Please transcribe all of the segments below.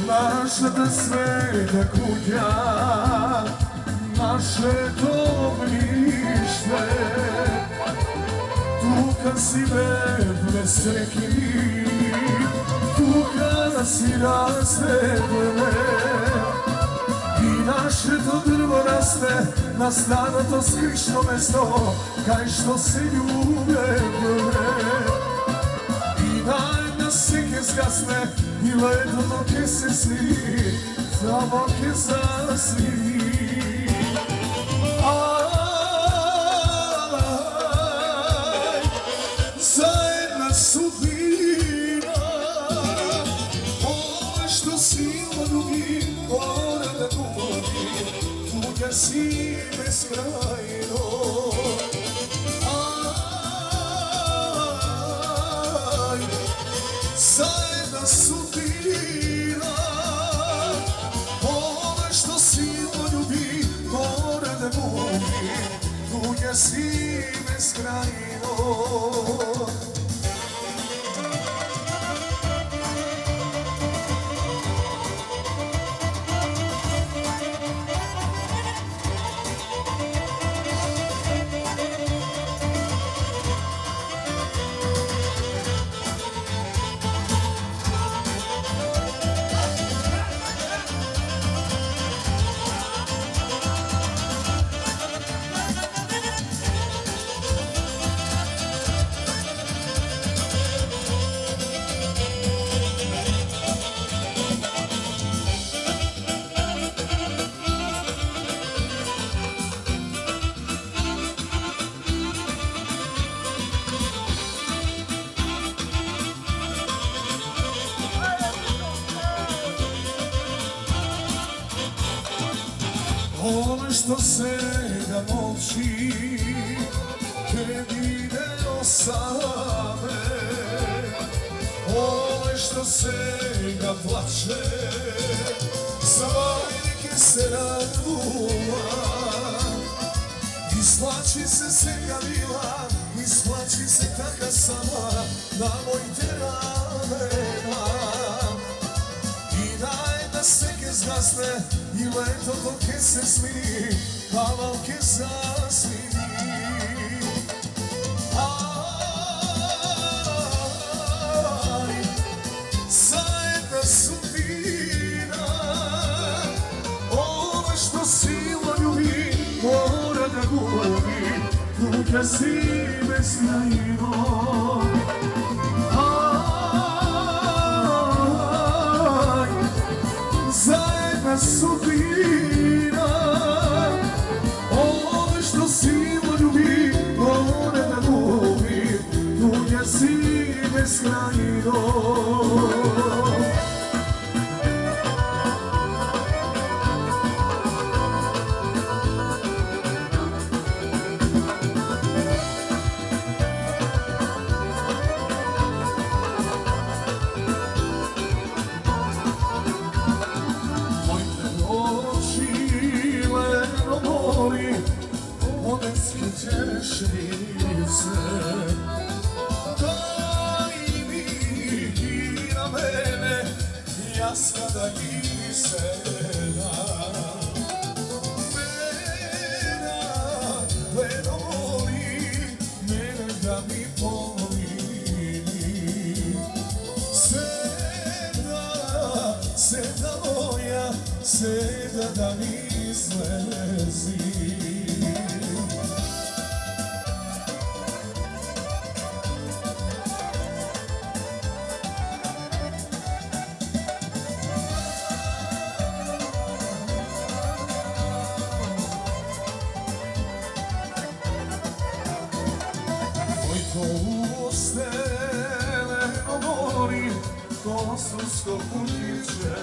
Naša sveta kuća, naše to ognjište, tu kad si me presrekli, tu kada si razvedle, i naše to drvo raste na staro to skrišno mesto, kaj što se ljube vle. I najna sike zgasne i leto dok se svi, tamo ke zasvi. Zajedna sudbina, ovo što silno ljubi, mora da gubi, tuđa si beskrajno. Zajedna sudbina, ovo što silno ljubi, mora da gubi, tuđa si beskrajno. Ono što se ga molči, kad video same, ono što se ga plače, za vajnike se raduva. Isplači se seka bila, isplači se taka sama, na mojte ramena. I daj da seke zgasne, i leto dok se smiri, kavalke zasviri. Zajedna sudbina, ovo što silno ljubi, mora da gubi, tuđa si beskrajno. Zajedna sudbina, ovo što silno ljubi, mora da gubi, tuđa si beskrajno. Daj mi na mene jaskada i sena. Mena voli, mene da mi pomini. Seda moja, seda da mi izlezi. Kosovsko putiče,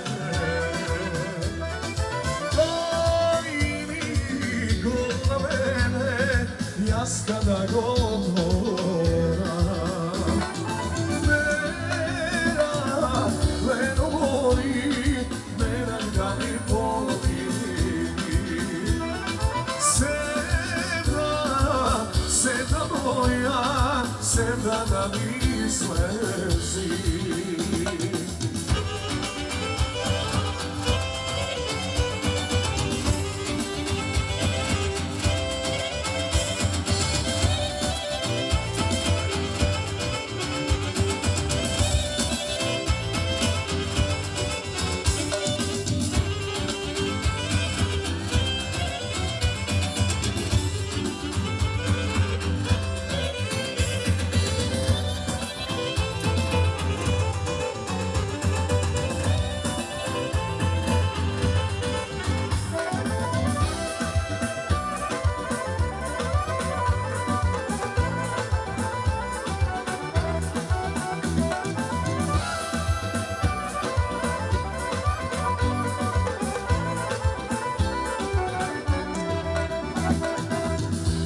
jas kada god moram. Mera, leno voli, mera ga mi voli. Sevda moja, sevda da mi slezi.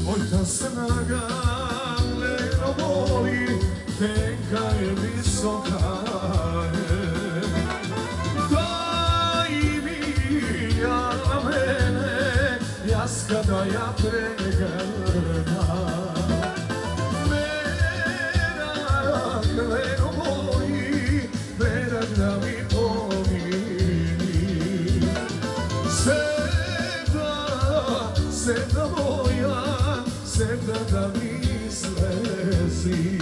Ojta snaga leno voli, tenka je visoka je. Daj mi ja mene, jaska da ja pregrna. Merak leno voli, merak da mi pomini. Sevda moja, sevda da mi slezi.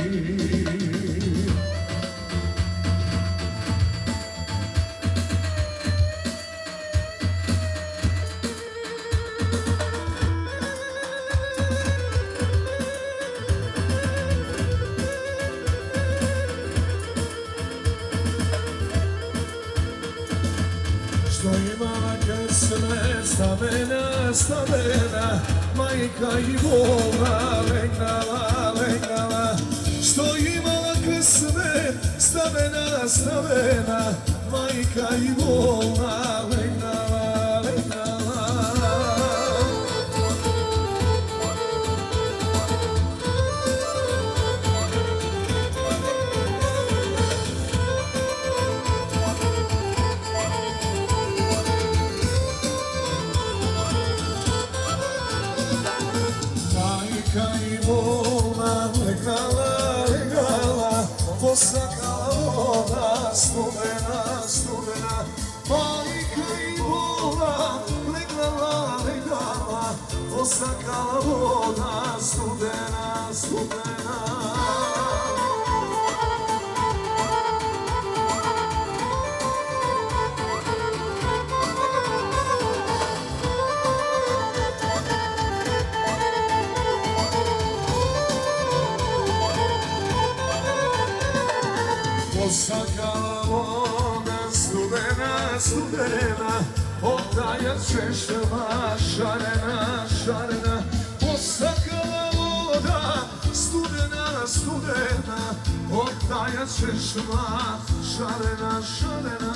Što imala kad sme stavena, stavena, majka i volna, legnala, legnala. Što imala kad sme stavena, stavena, majka i volna, legnala, legnala. Majka i volna, legnala, legnala, posakala voda, studena, studena. Majka i volna, legnala, legnala, posakala voda, studena, studena. Posakala voda, studena, studena, oddaja češljava, šarena, šarena. Posakala voda, studena, studena, oddaja češljava, šarena, šarena.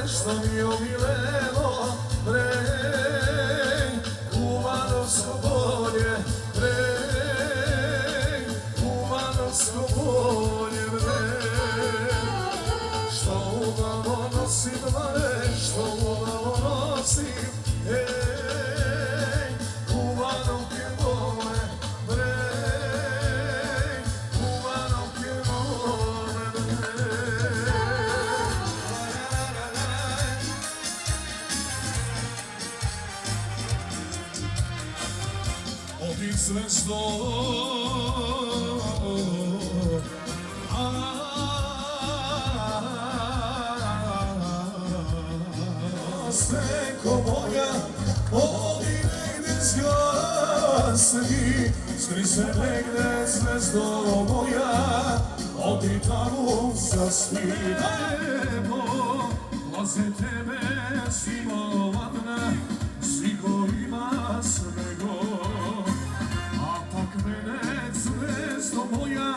Što mi obilelo, rej, Kumanovsko polje, rej, Kumanovsko polje, rej. Što uglavnom nosim, što uglavnom nosim, zvezdo. Senko moja, odi negde zgasni, skri se negde zvezdo moja, odi tamo zasni. Nebo, laze tebe silovadna, sigo ima svego, a tak mene zvezdo moja,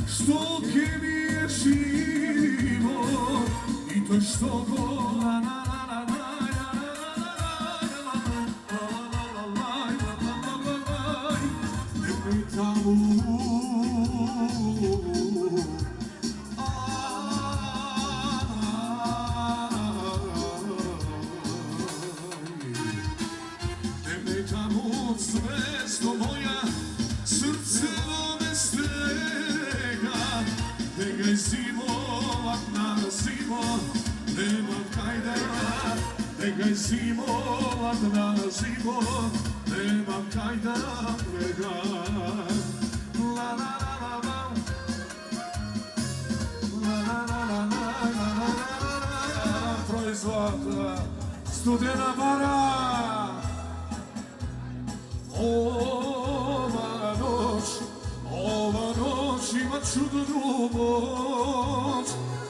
što ke mi je živo, i to što go zvezdo moja, srce me stega, da ga je zimovat na zimo, nemam kaj da ja, da ga je zimovat na zimo, nemam kaj da ga. La la la la la, proizvod Studena Bara. Ova noć ima čudnu moć,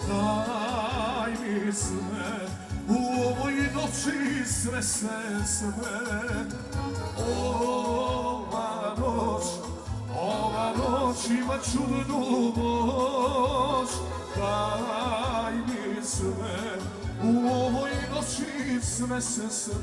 daj mi sve, u ovoj noći sresne sve. Ova noć ima čudnu moć, daj mi sve, u ovoj noći sresne sve.